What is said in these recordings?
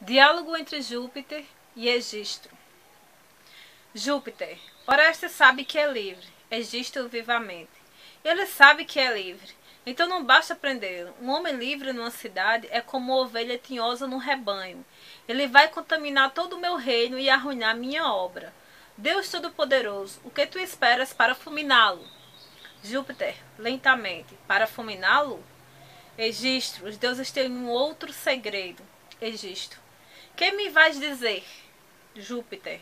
Diálogo entre Júpiter e Egisto. Júpiter: Orestes sabe que é livre. Egisto vivamente: Ele sabe que é livre, então não basta prendê-lo. Um homem livre numa cidade é como uma ovelha tinhosa num rebanho. Ele vai contaminar todo o meu reino e arruinar minha obra. Deus Todo-Poderoso, o que tu esperas para fulminá-lo? Júpiter, lentamente: Para fulminá-lo? Egisto: Os deuses têm um outro segredo. Egisto: Que me vais dizer? Júpiter: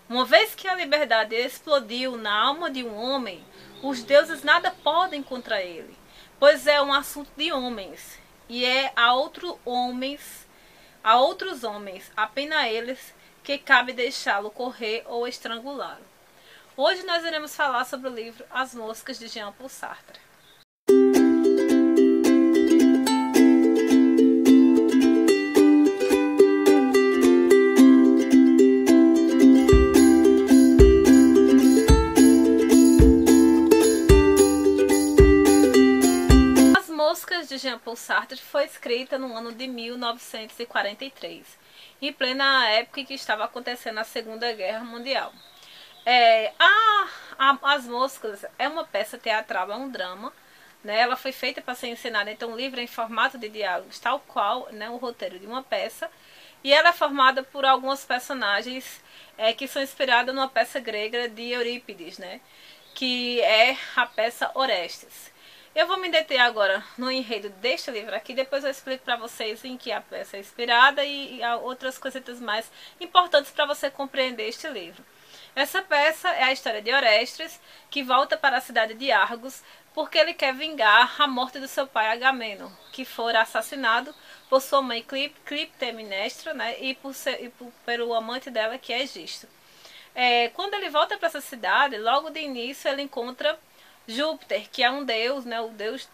Uma vez que a liberdade explodiu na alma de um homem, os deuses nada podem contra ele, pois é um assunto de homens, e é a outros homens, apenas a eles, que cabe deixá-lo correr ou estrangulá-lo. Hoje nós iremos falar sobre o livro As Moscas, de Jean-Paul Sartre. As Moscas, de Jean-Paul Sartre, foi escrita no ano de 1943, em plena época em que estava acontecendo a Segunda Guerra Mundial. As Moscas é uma peça teatral, é um drama, né? Ela foi feita para ser encenada, então o livro é em formato de diálogos, tal qual, né, o roteiro de uma peça, e ela é formada por alguns personagens que são inspirados numa peça grega de Eurípides, né, que é a peça Orestes. Eu vou me deter agora no enredo deste livro aqui, depois eu explico para vocês em que a peça é inspirada e outras coisitas mais importantes para você compreender este livro. Essa peça é a história de Orestes, que volta para a cidade de Argos, porque ele quer vingar a morte do seu pai Agamemnon, que fora assassinado por sua mãe Clitemnestra, né, pelo amante dela, que é Egisto. Quando ele volta para essa cidade, logo de início ele encontra Júpiter, que é um deus, né, o deus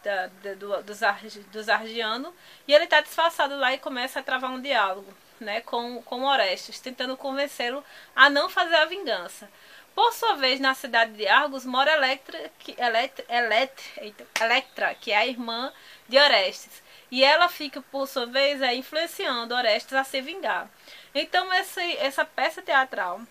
dos argianos, e ele está disfarçado lá e começa a travar um diálogo, né, com Orestes, tentando convencê-lo a não fazer a vingança. Por sua vez, na cidade de Argos mora Electra, que é a irmã de Orestes, e ela fica, por sua vez, influenciando Orestes a se vingar. Então essa peça teatral,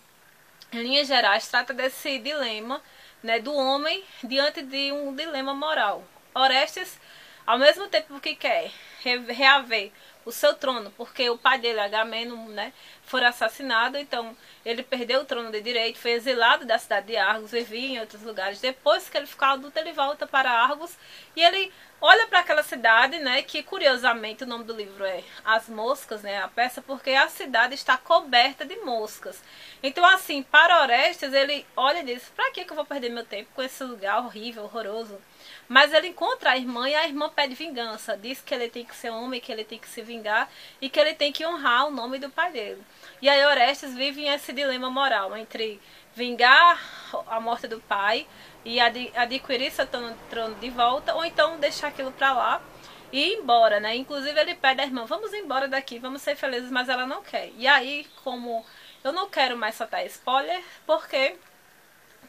em linhas gerais, trata desse dilema, né, do homem diante de um dilema moral. Orestes, ao mesmo tempo que quer reaver o seu trono, porque o pai dele, Agamemnon, né, foi assassinado, então ele perdeu o trono de direito, foi exilado da cidade de Argos, vivia em outros lugares. Depois que ele ficou adulto, ele volta para Argos e ele olha para aquela cidade, né, que curiosamente o nome do livro é As Moscas, né, a peça, porque a cidade está coberta de moscas. Então, assim, para Orestes, ele olha e diz: para que eu vou perder meu tempo com esse lugar horrível, horroroso? Mas ele encontra a irmã e a irmã pede vingança. Diz que ele tem que ser homem, que ele tem que se vingar e que ele tem que honrar o nome do pai dele. E aí Orestes vive esse dilema moral entre vingar a morte do pai e adquirir seu trono de volta, ou então deixar aquilo pra lá e ir embora, né? Inclusive ele pede à irmã: vamos embora daqui, vamos ser felizes, mas ela não quer. E aí, como eu não quero mais soltar spoiler, porque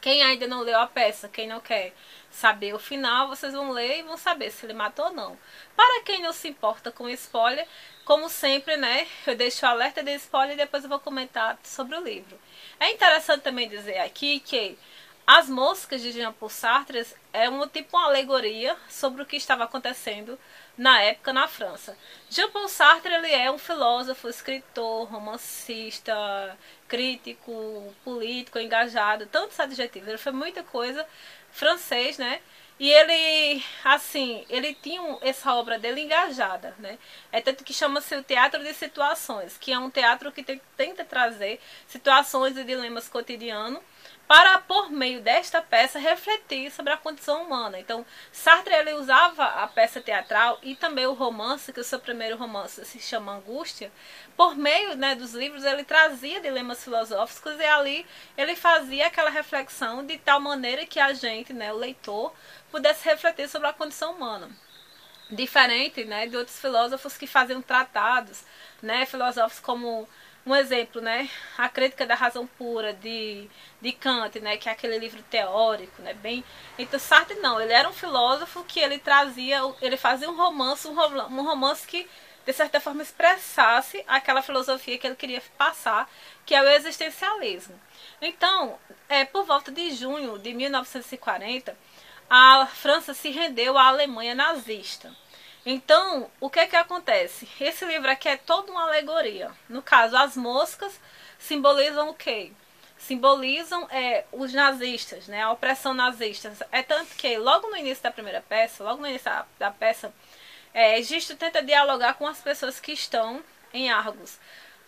quem ainda não leu a peça, quem não quer saber o final, vocês vão ler e vão saber se ele matou ou não. Para quem não se importa com spoiler, como sempre, né, eu deixo o alerta de spoiler e depois eu vou comentar sobre o livro. É interessante também dizer aqui que As Moscas, de Jean-Paul Sartre, é uma alegoria sobre o que estava acontecendo na época na França. Jean-Paul Sartre, ele é um filósofo, escritor, romancista, crítico, político, engajado, tantos adjetivos. Ele foi muita coisa, francês, né? E ele, assim, ele tinha essa obra dele engajada, né? É tanto que chama-se o Teatro de Situações, que é um teatro que tenta trazer situações e dilemas cotidianos para, por meio desta peça, refletir sobre a condição humana. Então, Sartre, ele usava a peça teatral e também o romance, que o seu primeiro romance se chama Angústia. Por meio, né, dos livros, ele trazia dilemas filosóficos e ali ele fazia aquela reflexão de tal maneira que a gente, né, o leitor, pudesse refletir sobre a condição humana. Diferente, né, de outros filósofos que faziam tratados, né, filósofos como um exemplo, né, A Crítica da Razão Pura, de Kant, né, que é aquele livro teórico, né, bem... Então Sartre não, ele era um filósofo que ele fazia um romance que de certa forma, expressasse aquela filosofia que ele queria passar, que é o existencialismo. Então, por volta de junho de 1940, a França se rendeu à Alemanha nazista. Então, o que acontece? Esse livro aqui é toda uma alegoria. No caso, as moscas simbolizam o quê? Simbolizam os nazistas, né? A opressão nazista. É tanto que logo no início da primeira peça, logo no início da peça, Egisto tenta dialogar com as pessoas que estão em Argos.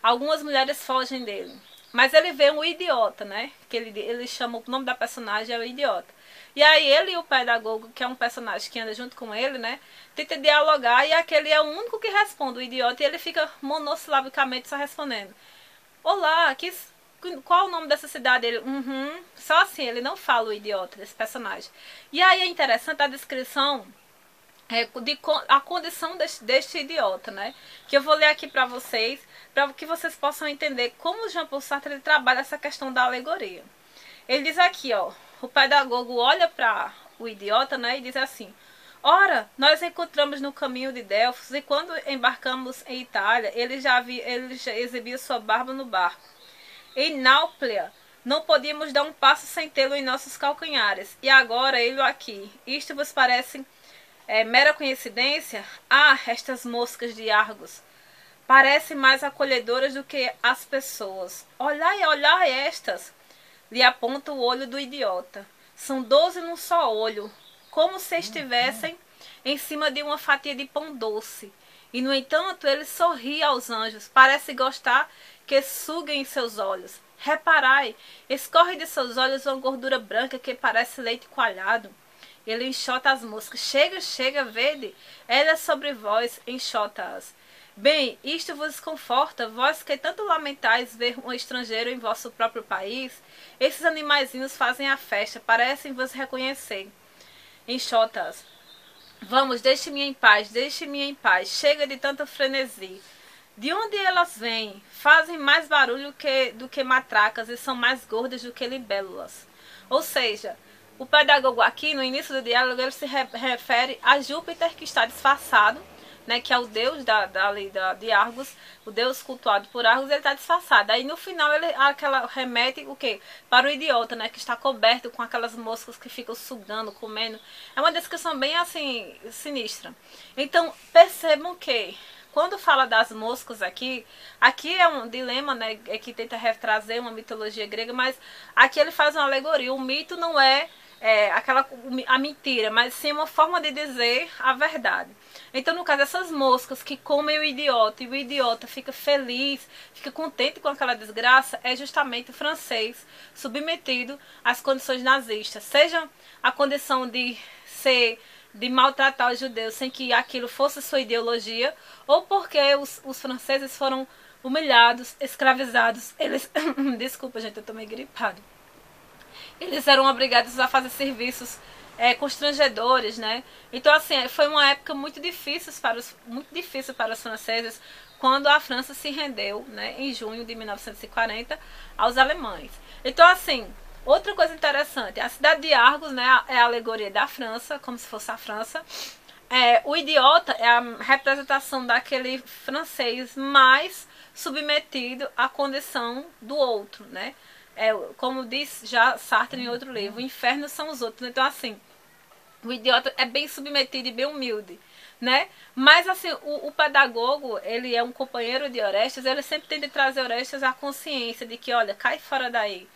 Algumas mulheres fogem dele. Mas ele vê um idiota, né? Que ele chama, o nome da personagem é o idiota. E aí ele e o pedagogo, que é um personagem que anda junto com ele, né? Tenta dialogar e aquele é o único que responde, o idiota, e ele fica monossilabicamente só respondendo. Olá, qual o nome dessa cidade? Ele, só assim, ele não fala o idiota desse personagem. E aí é interessante a descrição a condição deste idiota, né? Que eu vou ler aqui para vocês que vocês possam entender como Jean-Paul Sartre ele trabalha essa questão da alegoria. Ele diz aqui, ó, o pedagogo olha para o idiota, né, e diz assim: ora, nós encontramos no caminho de Delfos e quando embarcamos em Itália, ele já exibia sua barba no barco. Em Náuplia, não podíamos dar um passo sem tê-lo em nossos calcanhares. E agora ele aqui. Isto vos parece mera coincidência? Ah, estas moscas de Argos parecem mais acolhedoras do que as pessoas. Olhai estas! Lhe aponta o olho do idiota. São 12 num só olho, como se estivessem em cima de uma fatia de pão doce. E, no entanto, ele sorri aos anjos, parece gostar que suguem seus olhos. Reparai, escorre de seus olhos uma gordura branca que parece leite coalhado. Ele enxota as moscas. Chega, vede, ela sobre vós, enxota-as. Bem, isto vos conforta, vós que tanto lamentais ver um estrangeiro em vosso próprio país. Esses animaizinhos fazem a festa, parecem vos reconhecer. Enxota-as. Vamos, deixe-me em paz, chega de tanta frenesi. De onde elas vêm? Fazem mais barulho do que matracas e são mais gordas do que libélulas. Ou seja, o pedagogo aqui, no início do diálogo, ele se refere a Júpiter que está disfarçado, né, que é o deus de Argos, o deus cultuado por Argos, ele está disfarçado. Aí no final ele remete o quê? Para o idiota, né, que está coberto com aquelas moscas que ficam sugando, comendo. É uma descrição bem assim, sinistra. Então percebam que quando fala das moscas aqui é um dilema, né, que tenta retrazer uma mitologia grega, mas aqui ele faz uma alegoria. O mito não é a mentira, mas sim uma forma de dizer a verdade. Então, no caso, essas moscas que comem o idiota e o idiota fica feliz, fica contente com aquela desgraça, é justamente o francês submetido às condições nazistas. Seja a condição de maltratar os judeus sem que aquilo fosse sua ideologia, ou porque os franceses foram humilhados, escravizados. Eles desculpa, gente, eu tô meio gripado. Eles eram obrigados a fazer serviços constrangedores, né? Então, assim, foi uma época muito difícil para os franceses quando a França se rendeu, né, em junho de 1940 aos alemães. Então, assim, outra coisa interessante, a cidade de Argos, né, é a alegoria da França, como se fosse a França. O idiota é a representação daquele francês mais submetido à condição do outro, né? Como diz já Sartre em outro livro, o inferno são os outros. Então, assim, o idiota é bem submetido e bem humilde, né? Mas, assim, o pedagogo, ele é um companheiro de Orestes, ele sempre tenta trazer Orestes à consciência de que, olha, cai fora daí.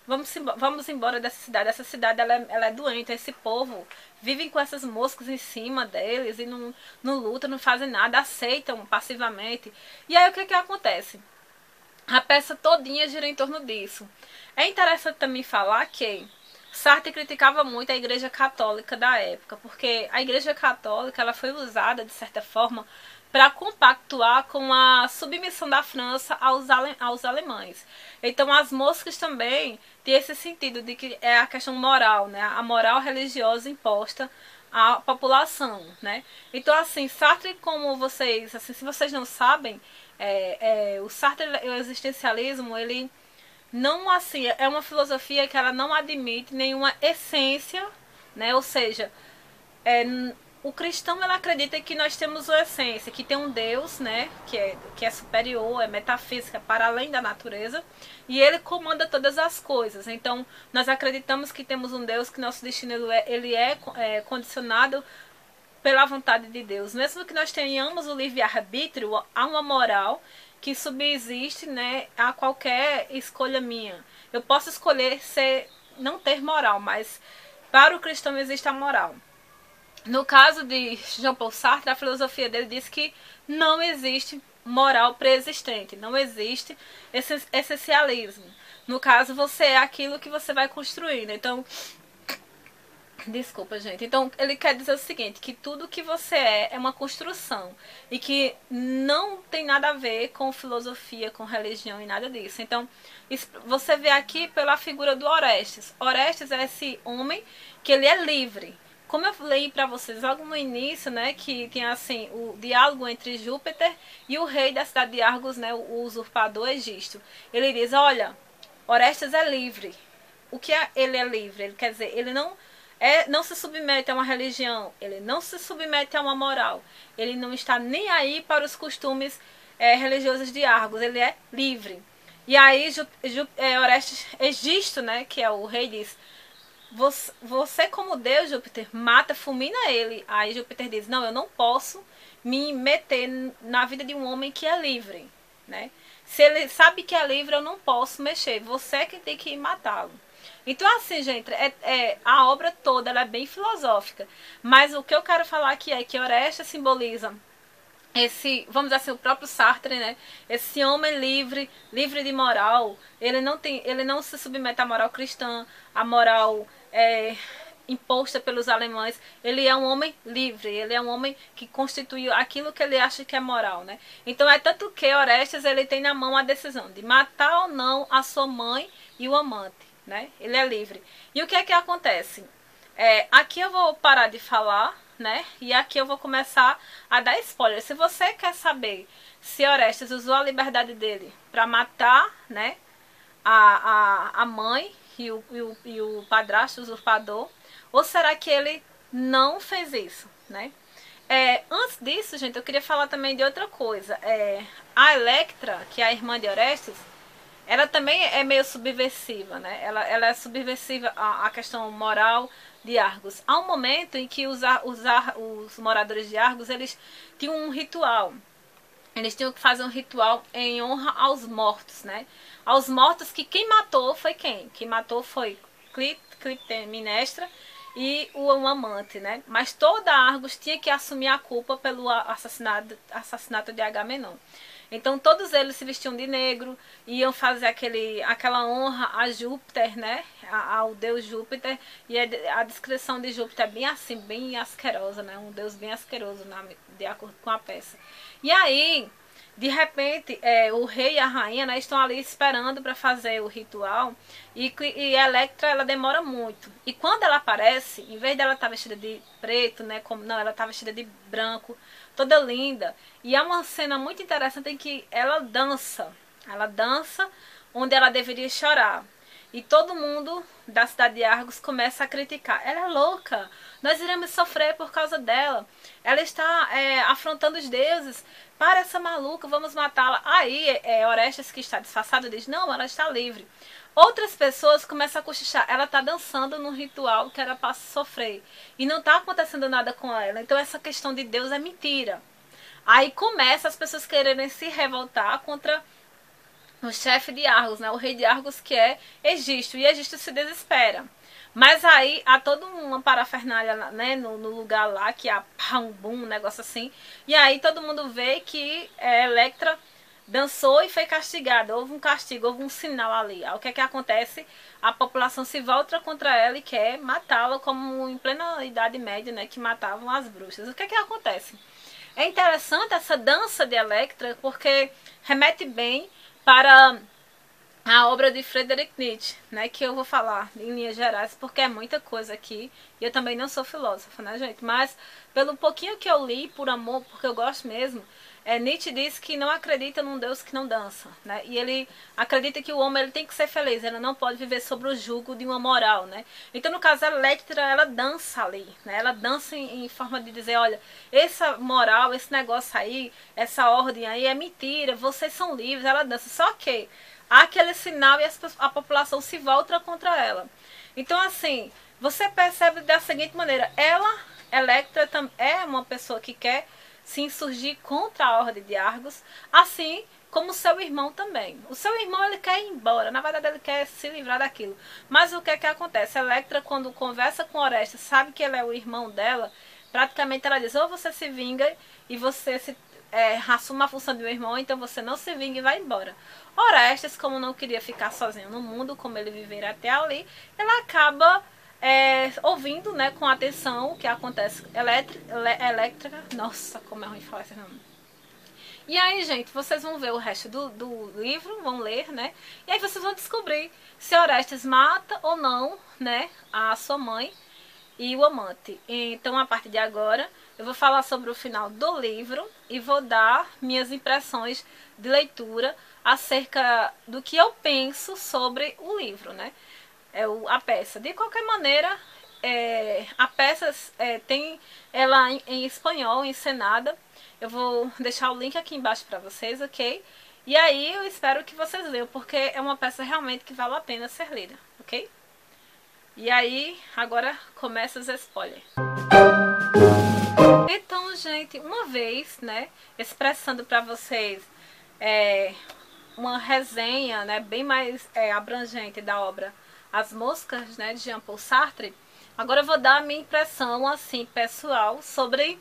Vamos embora dessa cidade. Essa cidade ela é doente. Esse povo vivem com essas moscas em cima deles e não lutam, não fazem nada, aceitam passivamente. E aí o que acontece? A peça todinha gira em torno disso. É interessante também falar que Sartre criticava muito a Igreja Católica da época, porque a Igreja Católica ela foi usada, de certa forma, para compactuar com a submissão da França aos alemães. Então as moscas também têm esse sentido de que é a questão moral, né? A moral religiosa imposta à população, né? Então, assim, Sartre, como vocês, assim, se vocês não sabem, o Sartre, o existencialismo, ele não, assim, é uma filosofia que ela não admite nenhuma essência, né? Ou seja, o cristão, ele acredita que nós temos uma essência, que tem um Deus, né, que é superior, é metafísica, para além da natureza, e ele comanda todas as coisas. Então, nós acreditamos que temos um Deus, que nosso destino ele é condicionado pela vontade de Deus. Mesmo que nós tenhamos o livre-arbítrio, há uma moral que subsiste, né, a qualquer escolha minha. Eu posso escolher não ter moral, mas para o cristão existe a moral. No caso de Jean-Paul Sartre, a filosofia dele diz que não existe moral pré-existente, não existe esse essencialismo. No caso, você é aquilo que você vai construindo. Então, desculpa, gente. Então, ele quer dizer o seguinte, que tudo que você é uma construção e que não tem nada a ver com filosofia, com religião e nada disso. Então, você vê aqui pela figura do Orestes. Orestes é esse homem que ele é livre. Como eu falei para vocês logo no início, né, que tinha assim o diálogo entre Júpiter e o rei da cidade de Argos, né, o usurpador Egisto. Ele diz, olha, Orestes é livre. O que ele é livre? Ele quer dizer, ele não se submete a uma religião, ele não se submete a uma moral, ele não está nem aí para os costumes religiosos de Argos, ele é livre. E aí Orestes, Egisto, né, que é o rei, diz, você como Deus, Júpiter, mata, fulmina ele. Aí Júpiter diz, não, eu não posso me meter na vida de um homem que é livre, né? Se ele sabe que é livre, eu não posso mexer, você é que tem que matá-lo. Então assim, gente, a obra toda ela é bem filosófica, mas o que eu quero falar aqui é que Orestes simboliza vamos dizer assim, o próprio Sartre, né? Esse homem livre de moral, ele não se submete à moral cristã, à moral imposta pelos alemães. Ele é um homem livre, ele é um homem que constitui aquilo que ele acha que é moral, né? Então é tanto que Orestes ele tem na mão a decisão de matar ou não a sua mãe e o amante, né? Ele é livre. E o que é que acontece? Aqui eu vou parar de falar, né? E aqui eu vou começar a dar spoiler. Se você quer saber se Orestes usou a liberdade dele para matar, né, a mãe e o padrasto usurpador, ou será que ele não fez isso, né? Antes disso, gente, eu queria falar também de outra coisa. A Electra, que é a irmã de Orestes, ela também é meio subversiva, né? Ela é subversiva à questão moral de Argos. Há um momento em que os moradores de Argos, eles tinham um ritual. Eles tinham que fazer um ritual em honra aos mortos, né? Aos mortos que quem matou foi quem? Quem matou foi Clitemnestra e o amante, né? Mas toda Argos tinha que assumir a culpa pelo assassinato de Agamenon. Então todos eles se vestiam de negro, iam fazer aquela honra a Júpiter, né? Ao deus Júpiter. E a descrição de Júpiter é bem assim, bem asquerosa, né? Um deus bem asqueroso, de acordo com a peça. E aí, de repente, o rei e a rainha, né, estão ali esperando para fazer o ritual. E a Electra, ela demora muito. E quando ela aparece, em vez dela estar vestida de preto, né? Não, ela está vestida de branco, toda linda. E há uma cena muito interessante em que ela dança. Ela dança onde ela deveria chorar. E todo mundo da cidade de Argos começa a criticar. Ela é louca, nós iremos sofrer por causa dela. Ela está afrontando os deuses. Para essa maluca, vamos matá-la. Aí Orestes, que está disfarçado, diz, não, ela está livre. Outras pessoas começam a cochichar. Ela está dançando num ritual que era para sofrer. E não está acontecendo nada com ela. Então essa questão de Deus é mentira. Aí começa as pessoas quererem se revoltar contra o chefe de Argos, né? O rei de Argos, que é Egisto. E Egisto se desespera. Mas aí há toda uma parafernália, né, no lugar lá, que há um negócio assim. E aí todo mundo vê que Electra dançou e foi castigada. Houve um castigo, houve um sinal ali. Aí o que é que acontece? A população se volta contra ela e quer matá-la, como em plena Idade Média, né, que matavam as bruxas. O que é que acontece? É interessante essa dança de Electra, porque remete bem para a obra de Friedrich Nietzsche, né, que eu vou falar em linhas gerais, porque é muita coisa aqui, e eu também não sou filósofa, né, gente, mas pelo pouquinho que eu li, por amor, porque eu gosto mesmo, Nietzsche diz que não acredita num Deus que não dança, né? E ele acredita que o homem ele tem que ser feliz, ele não pode viver sobre o jugo de uma moral, né? Então, no caso, a Electra, ela dança ali, né? Ela dança em forma de dizer, olha, essa moral, esse negócio aí, essa ordem aí é mentira, vocês são livres, ela dança. Só que há aquele sinal e a população se volta contra ela. Então, assim, você percebe da seguinte maneira, Electra, é uma pessoa que quer se insurgir contra a Ordem de Argos, assim como seu irmão também. O seu irmão ele quer ir embora, na verdade ele quer se livrar daquilo. Mas o que é que acontece? Electra, quando conversa com Orestes, sabe que ele é o irmão dela, praticamente ela diz, ou você se vinga e você assume a função de um irmão, então você não se vinga e vai embora. Orestes, como não queria ficar sozinho no mundo, como ele viver até ali, ela acaba ouvindo, né, com atenção o que acontece. Elétrica, nossa, como é ruim falar esse nome. E aí, gente, vocês vão ver o resto do livro, vão ler, né? E aí vocês vão descobrir se Orestes mata ou não, né, a sua mãe e o amante. Então, a partir de agora, eu vou falar sobre o final do livro e vou dar minhas impressões de leitura acerca do que eu penso sobre o livro, né? A peça. De qualquer maneira, a peça tem ela em espanhol, encenada. Eu vou deixar o link aqui embaixo para vocês, ok? E aí eu espero que vocês leiam, porque é uma peça realmente que vale a pena ser lida, ok? E aí, agora começa os spoilers. Então, gente, uma vez, né, expressando para vocês uma resenha, né, bem mais abrangente da obra As Moscas, né, de Jean-Paul Sartre, agora eu vou dar a minha impressão, assim, pessoal, sobre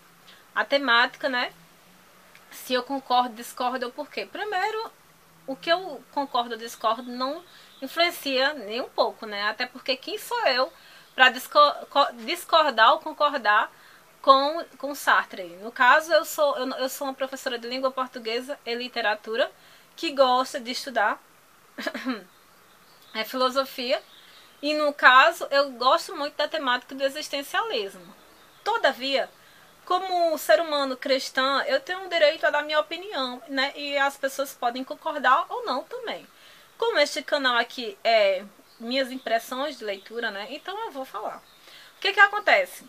a temática, né, se eu concordo, discordo ou por quê. Primeiro, o que eu concordo ou discordo não influencia nem um pouco, né, até porque quem sou eu para discordar ou concordar com Sartre. No caso, eu sou uma professora de língua portuguesa e literatura que gosta de estudar filosofia. E no caso, eu gosto muito da temática do existencialismo. Todavia, como ser humano cristã, eu tenho o direito a dar minha opinião, né? E as pessoas podem concordar ou não também. Como este canal aqui é minhas impressões de leitura, né? Então eu vou falar. O que que acontece?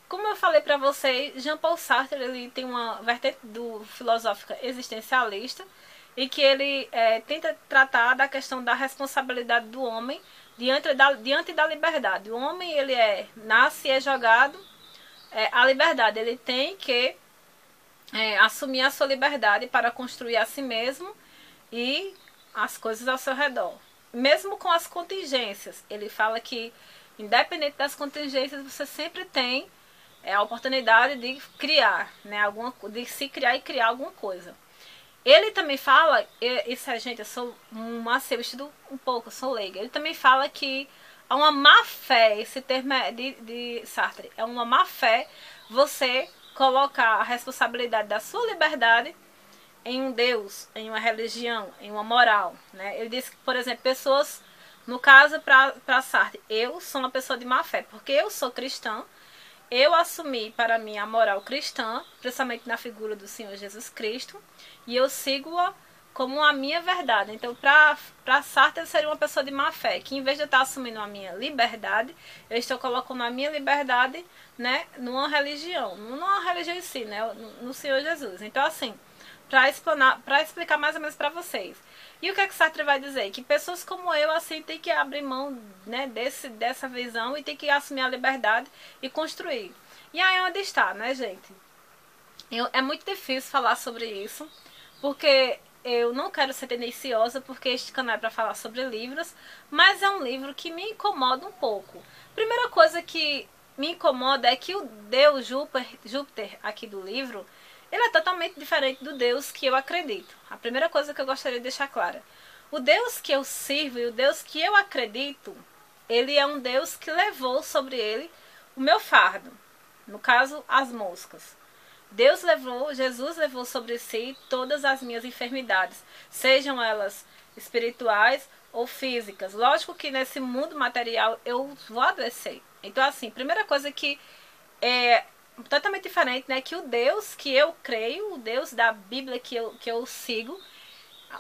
Como eu falei para vocês, Jean-Paul Sartre ele tem uma vertente filosófica existencialista e que ele tenta tratar da questão da responsabilidade do homem diante da liberdade. O homem ele nasce e é jogado à liberdade. Ele tem que assumir a sua liberdade para construir a si mesmo e as coisas ao seu redor. Mesmo com as contingências, ele fala que independente das contingências, você sempre tem a oportunidade de criar, né, de se criar e criar alguma coisa. Ele também fala, gente, eu sou eu estudo um pouco, eu sou leiga. Ele também fala que há uma má fé, esse termo é de Sartre, é uma má fé você colocar a responsabilidade da sua liberdade em um Deus, em uma religião, em uma moral, né? Ele diz que, por exemplo, pessoas, no caso para Sartre, eu sou uma pessoa de má fé, porque eu sou cristã, eu assumi para mim a moral cristã, principalmente na figura do Senhor Jesus Cristo, e eu sigo-a como a minha verdade. Então, para Sartre, eu seria uma pessoa de má fé, que em vez de eu estar assumindo a minha liberdade, eu estou colocando a minha liberdade, né, numa religião, não numa religião em si, né, no Senhor Jesus. Então, assim, para explicar mais ou menos para vocês. E o que é que Sartre vai dizer? Que pessoas como eu, assim, tem que abrir mão, né, dessa visão e tem que assumir a liberdade e construir. E aí onde está, né, gente? É muito difícil falar sobre isso, porque eu não quero ser tendenciosa, porque este canal é para falar sobre livros, mas é um livro que me incomoda um pouco. Primeira coisa que me incomoda é que o Deus Júpiter aqui do livro, ele é totalmente diferente do Deus que eu acredito. A primeira coisa que eu gostaria de deixar clara. O Deus que eu sirvo e o Deus que eu acredito, ele é um Deus que levou sobre ele o meu fardo. No caso, as moscas. Jesus levou sobre si todas as minhas enfermidades, sejam elas espirituais ou físicas. Lógico que nesse mundo material eu vou adoecer. Então, assim, primeira coisa que totalmente diferente, né? Que o Deus que eu creio, o Deus da Bíblia que eu sigo,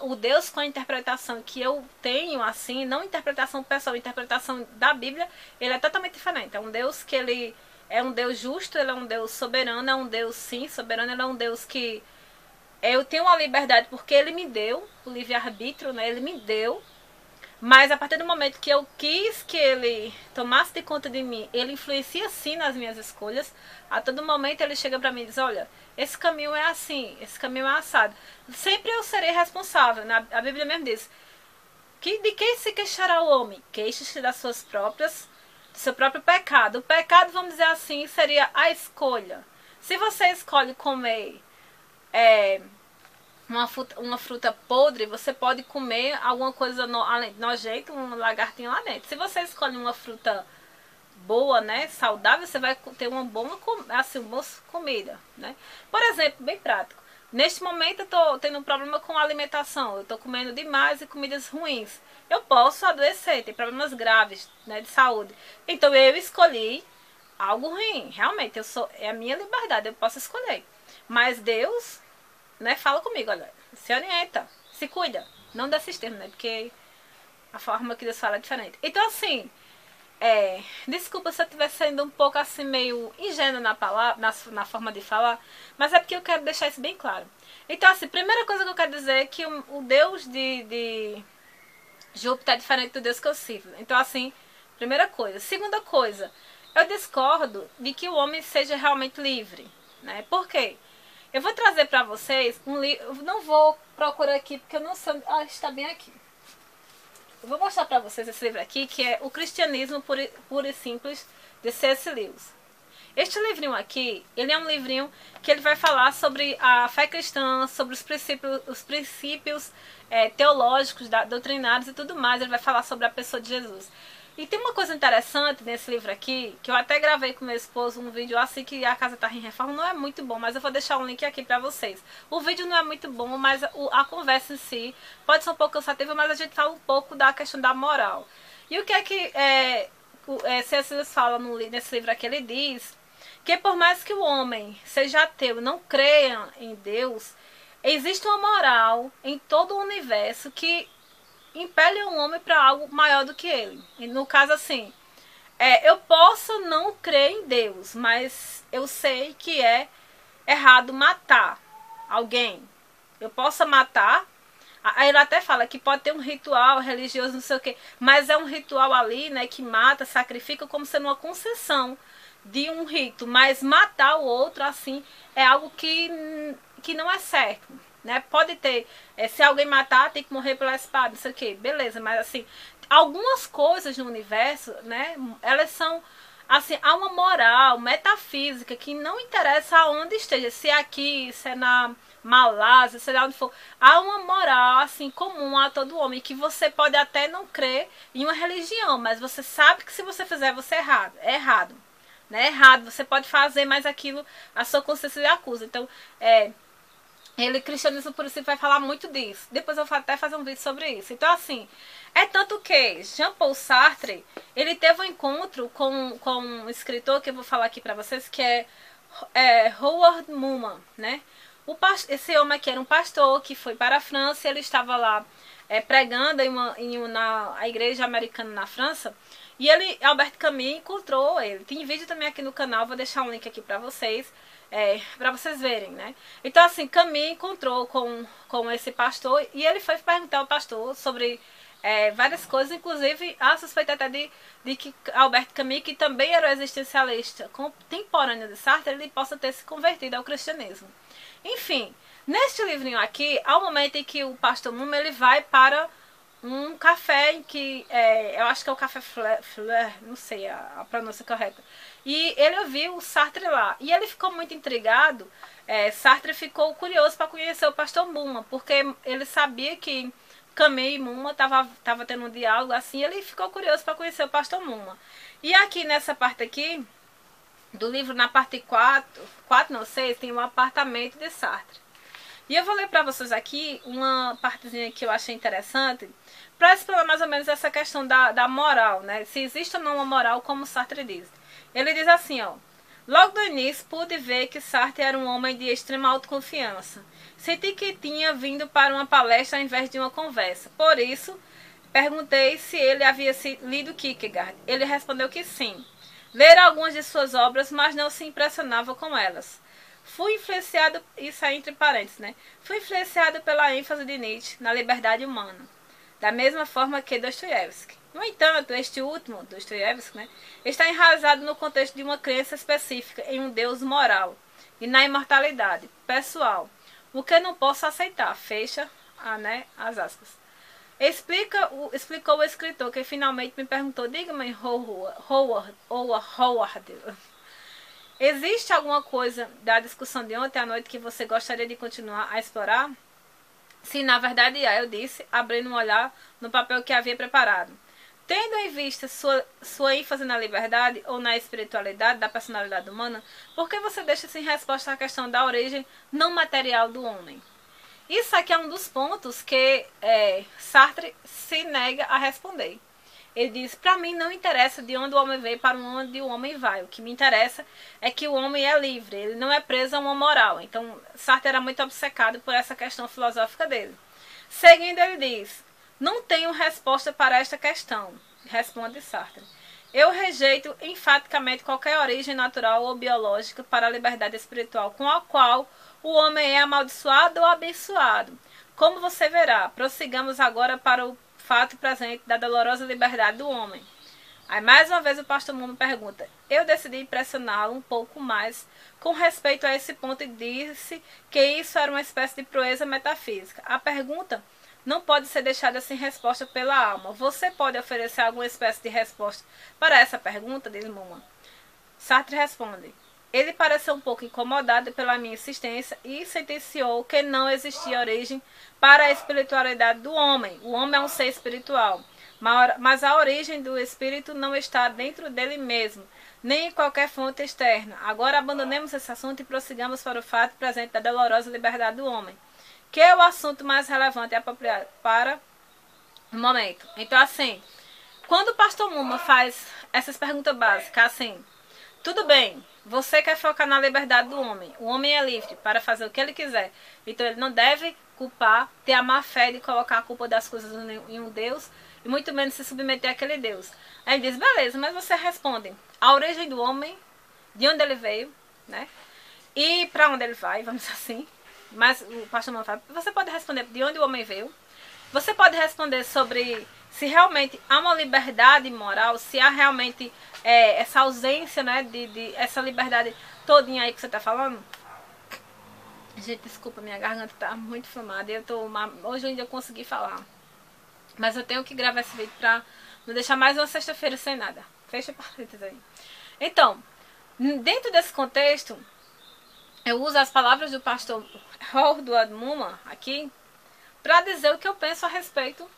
o Deus com a interpretação que eu tenho, assim, não interpretação pessoal, interpretação da Bíblia, ele é totalmente diferente. É um Deus que ele é um Deus justo, ele é um Deus soberano, é um Deus, sim, soberano, ele é um Deus que eu tenho a liberdade porque ele me deu, o livre-arbítrio, né? Ele me deu. Mas a partir do momento que eu quis que ele tomasse de conta de mim, ele influencia sim nas minhas escolhas. A todo momento ele chega pra mim e diz, olha, esse caminho é assim, esse caminho é assado. Sempre eu serei responsável, né? A Bíblia mesmo diz, que de quem se queixará o homem? Queixe-se das suas próprias, do seu próprio pecado. O pecado, vamos dizer assim, seria a escolha. Se você escolhe comer uma fruta podre, você pode comer alguma coisa nojenta, um lagartinho lá dentro. Se você escolhe uma fruta boa, né, saudável, você vai ter uma boa, assim, uma boa comida, né? Por exemplo, bem prático. Neste momento eu tô tendo um problema com a alimentação. Eu tô comendo demais e comidas ruins. Eu posso adoecer, ter problemas graves, né, de saúde. Então eu escolhi algo ruim. Realmente, é a minha liberdade, eu posso escolher. Mas Deus, né, fala comigo, olha, se orienta, se cuida, não dá sistema, né, porque a forma que Deus fala é diferente. Então, assim, desculpa se eu estiver sendo um pouco assim, meio ingênua na palavra, na forma de falar, mas é porque eu quero deixar isso bem claro. Então, assim, primeira coisa que eu quero dizer é que o Deus de Júpiter é diferente do Deus que eu sirvo. Então, assim, primeira coisa. Segunda coisa, eu discordo de que o homem seja realmente livre, né, por quê? Eu vou trazer para vocês um livro. Eu não vou procurar aqui porque eu não sei. Ah, está bem aqui. Eu vou mostrar para vocês esse livro aqui, que é O Cristianismo Puro e Simples, de C.S. Lewis. Este livrinho aqui, ele é um livrinho que ele vai falar sobre a fé cristã, sobre os princípios teológicos, doutrinários e tudo mais. Ele vai falar sobre a pessoa de Jesus. E tem uma coisa interessante nesse livro aqui, que eu até gravei com meu esposo um vídeo assim que a casa tá em reforma, não é muito bom, mas eu vou deixar um link aqui pra vocês. O vídeo não é muito bom, mas a conversa em si pode ser um pouco cansativa, mas a gente fala um pouco da questão da moral. E o que é que C.S. Lewis fala nesse livro aqui? Ele diz que por mais que o homem seja ateu e não creia em Deus, existe uma moral em todo o universo que impele um homem para algo maior do que ele. E no caso, assim, eu posso não crer em Deus, mas eu sei que é errado matar alguém. Eu posso matar. Aí ele até fala que pode ter um ritual religioso, não sei o quê, mas é um ritual ali, né, que mata, sacrifica como sendo uma concessão de um rito. Mas matar o outro, assim, é algo que não é certo. Né? Pode ter, se alguém matar, tem que morrer pela espada, não sei o que, beleza, mas assim, algumas coisas no universo, né, elas são, assim, há uma moral metafísica que não interessa aonde esteja, se é aqui, se é na Malásia, sei lá onde for, há uma moral, assim, comum a todo homem, que você pode até não crer em uma religião, mas você sabe que se você fizer, você é errado, né, é errado, você pode fazer, mas aquilo, a sua consciência lhe acusa, então, Cristianismo por si vai falar muito disso. Depois eu vou até fazer um vídeo sobre isso. Então, assim, é tanto que Jean-Paul Sartre, ele teve um encontro com um escritor que eu vou falar aqui pra vocês, que é Howard Muman, né? Esse homem aqui era um pastor que foi para a França e ele estava lá pregando na igreja americana na França. E Albert Camus, encontrou ele. Tem vídeo também aqui no canal, vou deixar um link aqui pra vocês. Para vocês verem, né? Então, assim, Camus encontrou com esse pastor e ele foi perguntar ao pastor sobre várias coisas, inclusive a suspeita até de que Albert Camus, que também era o existencialista contemporâneo de Sartre, ele possa ter se convertido ao cristianismo. Enfim, neste livrinho aqui, há um momento em que o pastor Mumo, ele vai para um café em que, eu acho que é o Café Fleur, não sei a pronúncia correta. E ele ouviu o Sartre lá. E ele ficou muito intrigado. Sartre ficou curioso para conhecer o pastor Muman, porque ele sabia que Camus e Muman tava tendo um diálogo assim. Ele ficou curioso para conhecer o pastor Muman. E aqui nessa parte aqui do livro, na parte 4 não sei, tem um apartamento de Sartre. E eu vou ler para vocês aqui uma partezinha que eu achei interessante, para explicar mais ou menos essa questão da moral, né? Se existe ou não uma moral, como Sartre diz. Ele diz assim, ó: Logo do início, pude ver que Sartre era um homem de extrema autoconfiança. Senti que tinha vindo para uma palestra ao invés de uma conversa. Por isso, perguntei se ele havia lido Kierkegaard. Ele respondeu que sim. Lera algumas de suas obras, mas não se impressionava com elas. Fui influenciado, isso aí entre parênteses, né? Fui influenciado pela ênfase de Nietzsche na liberdade humana, da mesma forma que Dostoiévski. No entanto, este último, Dostoiévski, né, está enraizado no contexto de uma crença específica em um Deus moral e na imortalidade pessoal, o que não posso aceitar. Fecha as aspas. Explicou o escritor, que finalmente me perguntou: diga-me, Howard, existe alguma coisa da discussão de ontem à noite que você gostaria de continuar a explorar? Sim, na verdade é, eu disse, abrindo um olhar no papel que havia preparado. Tendo em vista sua ênfase na liberdade ou na espiritualidade da personalidade humana, por que você deixa sem resposta à questão da origem não material do homem? Isso aqui é um dos pontos que Sartre se nega a responder. Ele diz: para mim não interessa de onde o homem veio para onde o homem vai. O que me interessa é que o homem é livre, ele não é preso a uma moral. Então Sartre era muito obcecado por essa questão filosófica dele. Seguindo, ele diz: não tenho resposta para esta questão, responde Sartre. Eu rejeito enfaticamente qualquer origem natural ou biológica para a liberdade espiritual com a qual o homem é amaldiçoado ou abençoado. Como você verá, prossigamos agora para o fato presente da dolorosa liberdade do homem. Aí mais uma vez o pastor Momo pergunta. Eu decidi impressioná-lo um pouco mais com respeito a esse ponto e disse que isso era uma espécie de proeza metafísica. A pergunta não pode ser deixada sem resposta pela alma. Você pode oferecer alguma espécie de resposta para essa pergunta? Diz Momo. Sartre responde. Ele pareceu um pouco incomodado pela minha insistência e sentenciou que não existia origem para a espiritualidade do homem. O homem é um ser espiritual, mas a origem do espírito não está dentro dele mesmo, nem em qualquer fonte externa. Agora abandonemos esse assunto e prossigamos para o fato presente da dolorosa liberdade do homem, que é o assunto mais relevante e apropriado para o momento. Então, assim, quando o pastor Muma faz essas perguntas básicas, assim, tudo bem, você quer focar na liberdade do homem. O homem é livre para fazer o que ele quiser. Então ele não deve culpar, ter a má fé de colocar a culpa das coisas em um Deus, e muito menos se submeter àquele Deus. Aí ele diz, beleza, mas você responde a origem do homem, de onde ele veio, né? E para onde ele vai, vamos dizer assim. Mas o pastor não fala, você pode responder de onde o homem veio. Você pode responder sobre se realmente há uma liberdade moral, se há realmente essa ausência, né, de essa liberdade todinha aí que você está falando. Gente, desculpa, minha garganta está muito inflamada e hoje ainda eu consegui falar. Mas eu tenho que gravar esse vídeo para não deixar mais uma sexta-feira sem nada. Fecha parênteses aí. Então, dentro desse contexto, eu uso as palavras do pastor Howard Muma aqui para dizer o que eu penso a respeito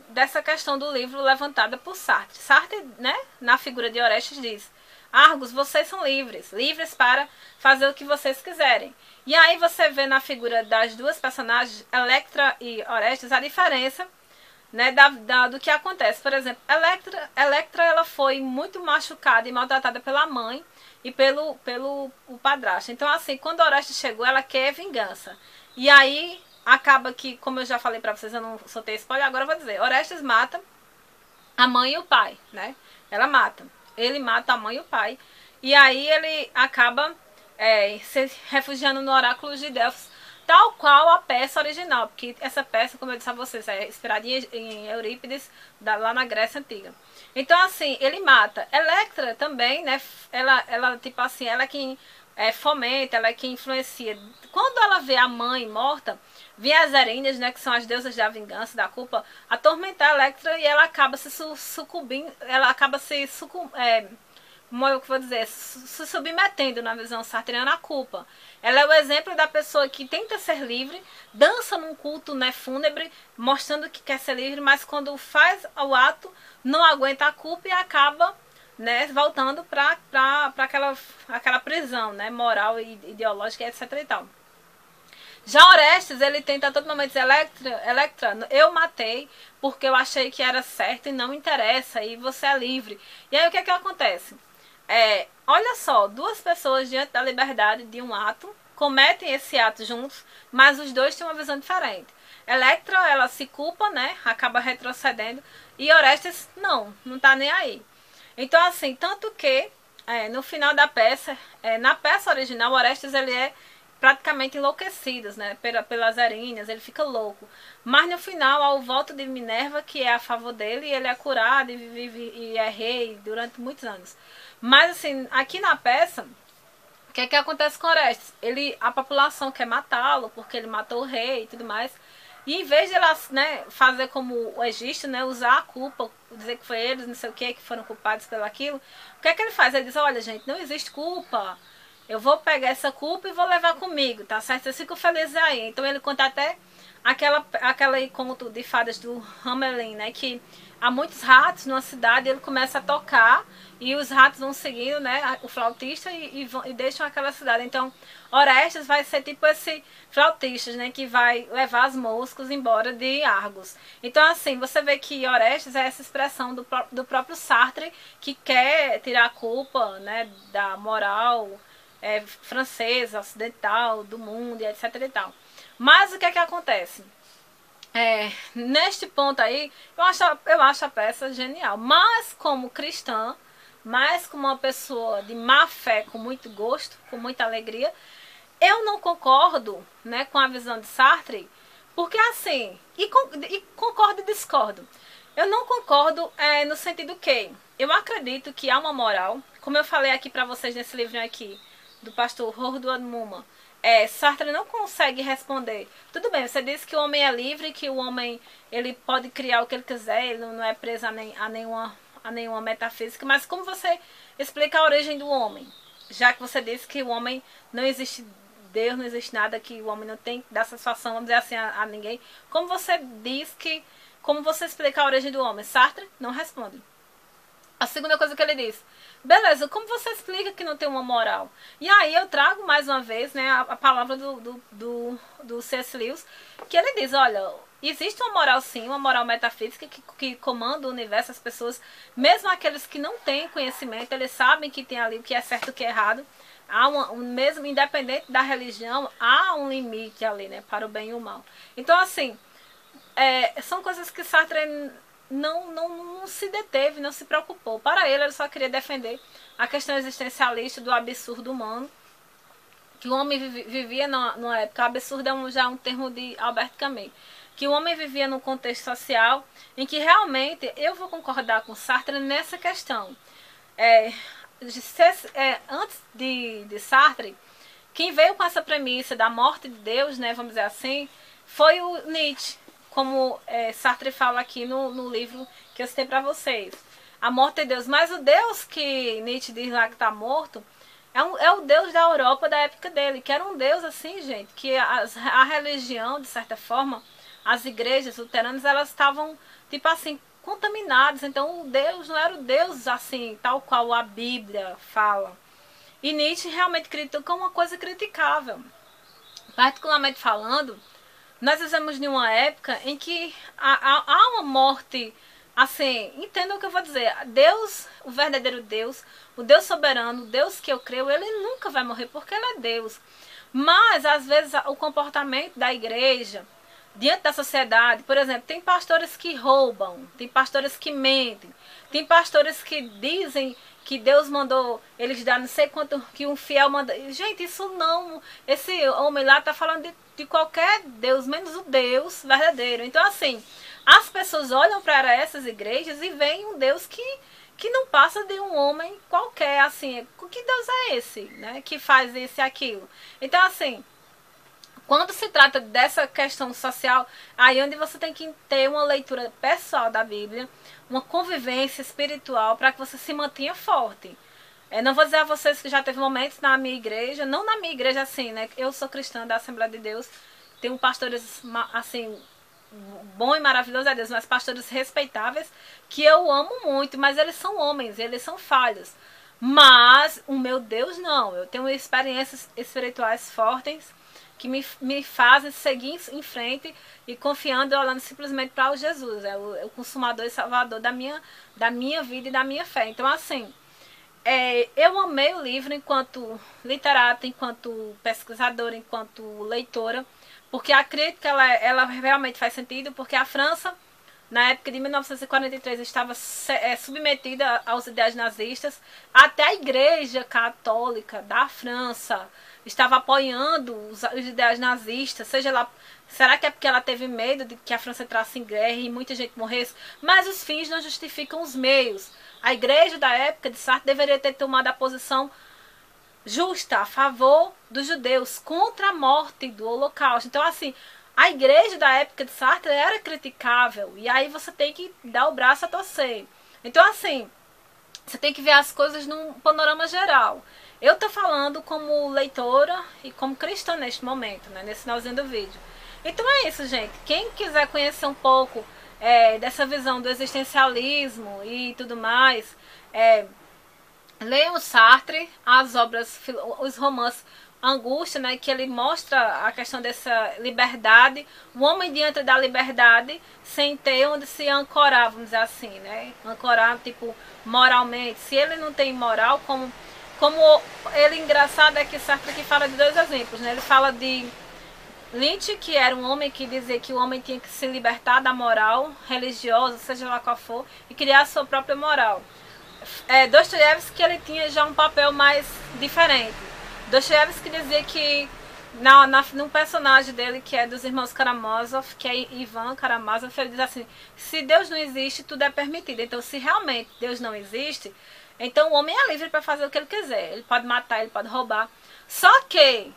dessa questão do livro levantada por Sartre. Sartre, né, na figura de Orestes, diz: Argos, vocês são livres, livres para fazer o que vocês quiserem. E aí você vê na figura das duas personagens, Electra e Orestes, a diferença, né, do que acontece. Por exemplo, Electra ela foi muito machucada e maltratada pela mãe e pelo o padrasto. Então, assim, quando Orestes chegou, ela quer vingança. E aí acaba que, como eu já falei pra vocês, eu não soltei spoiler, agora eu vou dizer. Orestes mata a mãe e o pai, né? Ela mata. Ele mata a mãe e o pai. E aí ele acaba se refugiando no oráculo de Delfos, tal qual a peça original. Porque essa peça, como eu disse a vocês, é inspirada em Eurípides, lá na Grécia Antiga. Então, assim, ele mata. Electra também, né? Ela tipo assim, ela é quem fomenta, ela é quem influencia. Quando ela vê a mãe morta, vem as Erinhas, né, que são as deusas da vingança, da culpa, atormentar a Electra, e ela acaba se sucumbindo, ela acaba se como eu vou dizer, se submetendo na visão sartreana à culpa. Ela é o exemplo da pessoa que tenta ser livre, dança num culto, né, fúnebre, mostrando que quer ser livre, mas quando faz o ato, não aguenta a culpa e acaba, né, voltando para aquela prisão, né, moral e ideológica, etc e tal. Já Orestes, ele tenta a todo momento dizer, Electra, eu matei porque eu achei que era certo e não interessa, e você é livre. E aí o que é que acontece? olha só, duas pessoas diante da liberdade de um ato, cometem esse ato juntos, mas os dois têm uma visão diferente. Electra, ela se culpa, né, acaba retrocedendo, e Orestes não tá nem aí. Então assim, tanto que no final da peça, na peça original, Orestes ele é praticamente enlouquecido, né, pelas Erinyes, ele fica louco. Mas no final, ao voto de Minerva, que é a favor dele, ele é curado e vive e é rei durante muitos anos. Mas assim, aqui na peça, o que é que acontece com Orestes? A população quer matá-lo, porque ele matou o rei e tudo mais. E em vez de elas, né, fazer como o Egisto, né, usar a culpa, dizer que foi eles, não sei o que foram culpados pelo aquilo, o que é que ele faz? Ele diz, olha gente, não existe culpa, eu vou pegar essa culpa e vou levar comigo, tá certo? Vocês ficam felizes aí. Então ele conta até aquela conto de fadas do Hamelin, né, que há muitos ratos numa cidade, ele começa a tocar e os ratos vão seguindo, né, o flautista e deixam aquela cidade. Então Orestes vai ser tipo esse flautista, né, que vai levar as moscas embora de Argos. Então assim, você vê que Orestes é essa expressão do próprio Sartre, que quer tirar a culpa, né, da moral francesa, ocidental, do mundo e etc e tal. Mas o que é que acontece? Neste ponto aí, eu acho a peça genial. Mas como cristã, mas como uma pessoa de má fé, com muito gosto, com muita alegria, eu não concordo, né, com a visão de Sartre, porque assim, e concordo e discordo. Eu não concordo no sentido que eu acredito que há uma moral, como eu falei aqui para vocês nesse livrinho aqui, do pastor Horduad Muma. Sartre não consegue responder. Tudo bem, você disse que o homem é livre, que o homem ele pode criar o que ele quiser, ele não é preso a nenhuma metafísica, mas como você explica a origem do homem? Já que você disse que o homem não existe Deus, não existe nada, que o homem não tem que dar satisfação, vamos dizer assim, a ninguém. Como você explica a origem do homem? Sartre não responde. A segunda coisa que ele diz, beleza, como você explica que não tem uma moral? E aí eu trago mais uma vez, né, a palavra do C.S. Lewis, que ele diz, olha, existe uma moral sim, uma moral metafísica que comanda o universo, as pessoas, mesmo aqueles que não têm conhecimento, eles sabem que tem ali o que é certo e o que é errado. Mesmo independente da religião, há um limite ali, né, para o bem e o mal. Então assim, são coisas que Sartre não se deteve, não se preocupou. Para ele só queria defender a questão existencialista do absurdo humano, que o homem vivia numa época, absurdo é já um termo de Albert Camus, que o homem vivia num contexto social em que realmente, eu vou concordar com Sartre nessa questão. Antes de Sartre, quem veio com essa premissa da morte de Deus, né, vamos dizer assim, foi o Nietzsche. Como Sartre fala aqui no livro que eu citei para vocês. A morte de Deus. Mas o Deus que Nietzsche diz lá que está morto é o Deus da Europa da época dele. Que era um Deus assim, gente, que a religião, de certa forma, as igrejas luteranas, elas estavam, tipo assim, contaminadas. Então o Deus não era o Deus assim, tal qual a Bíblia fala. E Nietzsche realmente criticou uma coisa criticável. Particularmente falando, nós vivemos em uma época em que há uma morte, assim, entenda o que eu vou dizer. Deus, o verdadeiro Deus, o Deus soberano, o Deus que eu creio, ele nunca vai morrer porque ele é Deus. Mas, às vezes, o comportamento da igreja, diante da sociedade, por exemplo, tem pastores que roubam, tem pastores que mentem, tem pastores que dizem que Deus mandou eles dar não sei quanto, que um fiel manda. Gente, isso não, esse homem lá está falando de qualquer Deus, menos o Deus verdadeiro. Então assim, as pessoas olham para essas igrejas e veem um Deus que não passa de um homem qualquer, assim, que Deus é esse, né, que faz isso e aquilo. Então assim, quando se trata dessa questão social, aí onde você tem que ter uma leitura pessoal da Bíblia, uma convivência espiritual para que você se mantenha forte. Não vou dizer a vocês que já teve momentos na minha igreja, não na minha igreja assim, né? Eu sou cristã da Assembleia de Deus, tenho pastores assim, bom e maravilhoso a Deus, mas pastores respeitáveis, que eu amo muito, mas eles são homens, eles são falhos. Mas o meu Deus não, eu tenho experiências espirituais fortes, que me fazem seguir em frente e confiando e olhando simplesmente para o Jesus, o consumador e salvador da minha vida e da minha fé. Então assim, eu amei o livro enquanto literata, enquanto pesquisadora, enquanto leitora, porque a crítica ela realmente faz sentido, porque a França, na época de 1943, estava submetida aos ideais nazistas. Até a Igreja Católica da França estava apoiando os ideais nazistas, seja lá. Será que é porque ela teve medo de que a França entrasse em guerra e muita gente morresse? Mas os fins não justificam os meios. A igreja da época de Sartre deveria ter tomado a posição justa a favor dos judeus, contra a morte do Holocausto. Então, assim, a igreja da época de Sartre era criticável. E aí você tem que dar o braço a torcer. Então, assim, você tem que ver as coisas num panorama geral. Eu tô falando como leitora e como cristã neste momento, né, nesse finalzinho do vídeo. Então é isso, gente. Quem quiser conhecer um pouco dessa visão do existencialismo e tudo mais, leiam Sartre, as obras, os romances Angústia, né, que ele mostra a questão dessa liberdade, o homem diante da liberdade, sem ter onde se ancorar, vamos dizer assim, né, ancorar, tipo, moralmente. Se ele não tem moral, como ele, engraçado é que Sartre aqui fala de dois exemplos, né, ele fala de Lynch, que era um homem que dizia que o homem tinha que se libertar da moral religiosa, seja lá qual for, e criar a sua própria moral. Dostoiévski, ele tinha já um papel mais diferente. Dostoiévski dizia que no personagem dele, que é dos irmãos Karamazov, que é Ivan Karamazov, ele diz assim: se Deus não existe, tudo é permitido. Então, se realmente Deus não existe, então o homem é livre para fazer o que ele quiser. Ele pode matar, ele pode roubar. Só que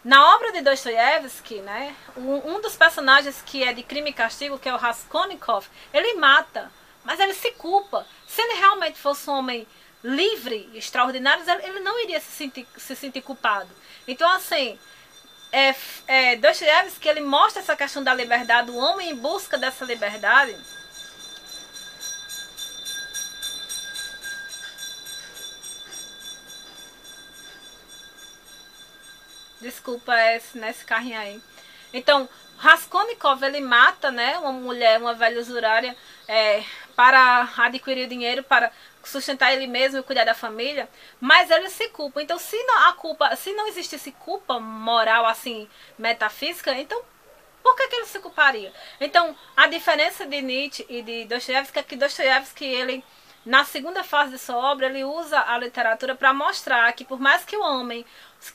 na obra de Dostoiévski, né, um dos personagens que é de Crime e Castigo, que é o Raskolnikov, ele mata, mas ele se culpa. Se ele realmente fosse um homem livre, extraordinário, ele não iria se sentir culpado. Então, assim, Dostoiévski, ele mostra essa questão da liberdade, o homem em busca dessa liberdade. Desculpa nesse carrinho aí. Então, Raskolnikov, ele mata, né, uma mulher, uma velha usurária, para adquirir dinheiro, para sustentar ele mesmo e cuidar da família, mas ele se culpa. Então, se não existisse culpa moral, assim, metafísica, então por que ele se culparia? Então, a diferença de Nietzsche e de Dostoiévski é que Dostoiévski, ele, na segunda fase de sua obra, ele usa a literatura para mostrar que, por mais que o homem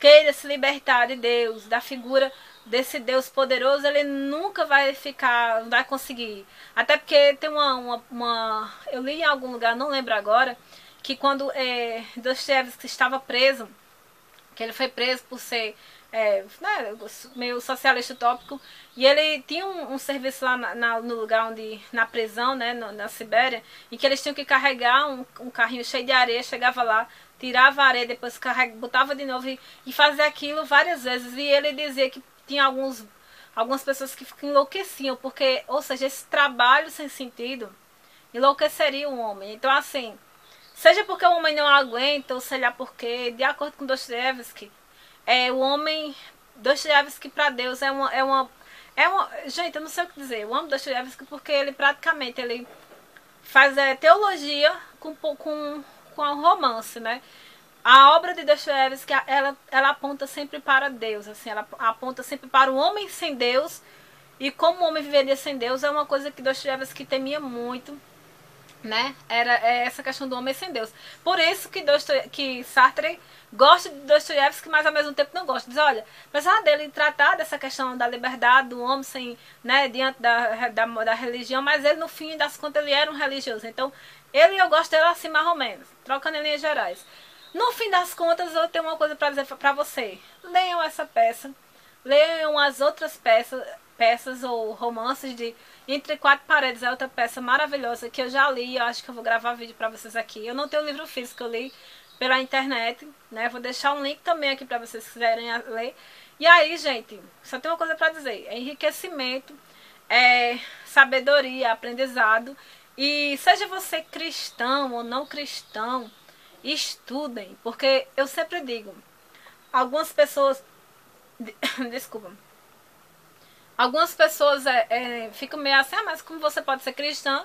queira se libertar de Deus, da figura desse Deus poderoso, ele nunca vai conseguir. Até porque tem eu li em algum lugar, não lembro agora, que quando Dostoiévski estava preso, que ele foi preso por ser meio socialista utópico, e ele tinha um serviço lá no lugar na prisão, né, na Sibéria, em que eles tinham que carregar um carrinho cheio de areia, chegava lá, tirava a areia, depois botava de novo e fazia aquilo várias vezes. E ele dizia que tinha algumas pessoas que enlouqueciam, porque, ou seja, esse trabalho sem sentido enlouqueceria um homem. Então, assim, seja porque o homem não aguenta, ou sei lá porque, de acordo com Dostoiévski, o homem, Dostoiévski para Deus gente, eu não sei o que dizer. Eu amo Dostoiévski porque ele praticamente faz teologia com um romance, né? A obra de Dostoiévski, ela aponta sempre para Deus, assim, ela aponta sempre para o homem sem Deus, e como o homem viveria sem Deus é uma coisa que Dostoiévski temia muito, né? Era essa questão do homem sem Deus. Por isso que Sartre gosta de Dostoiévski, mas ao mesmo tempo não gosta. Diz, olha, apesar dele tratar dessa questão da liberdade do homem sem, né, diante da religião, mas ele, no fim das contas, ele era um religioso. Então, eu gosto dele assim, mais ou menos, trocando em linhas gerais. No fim das contas, eu tenho uma coisa para dizer para você. Leiam essa peça, leiam as outras peças ou romances de Entre Quatro Paredes, é outra peça maravilhosa que eu já li. Eu acho que eu vou gravar vídeo para vocês aqui. Eu não tenho livro físico, eu li pela internet, né? Vou deixar um link também aqui para vocês que quiserem ler. E aí, gente, só tem uma coisa para dizer: é enriquecimento, é sabedoria, aprendizado. E seja você cristão ou não cristão, estudem, porque eu sempre digo, algumas pessoas desculpa, algumas pessoas ficam meio assim, mas como você pode ser cristã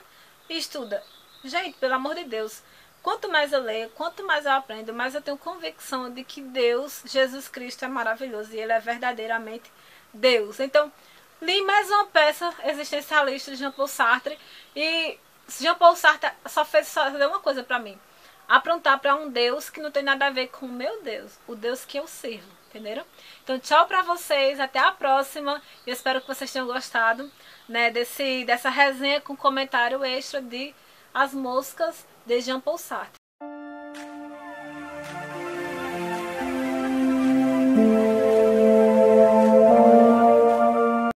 e estuda? Gente, pelo amor de Deus, quanto mais eu leio, quanto mais eu aprendo, mais eu tenho convicção de que Deus, Jesus Cristo, é maravilhoso e Ele é verdadeiramente Deus. Então, li mais uma peça existencialista de Jean-Paul Sartre e Jean-Paul Sartre só fez fazer uma coisa para mim: aprontar para um Deus que não tem nada a ver com o meu Deus, o Deus que eu sirvo, entenderam? Então, tchau para vocês, até a próxima. Eu espero que vocês tenham gostado, né, dessa resenha com comentário extra de As Moscas de Jean-Paul Sartre.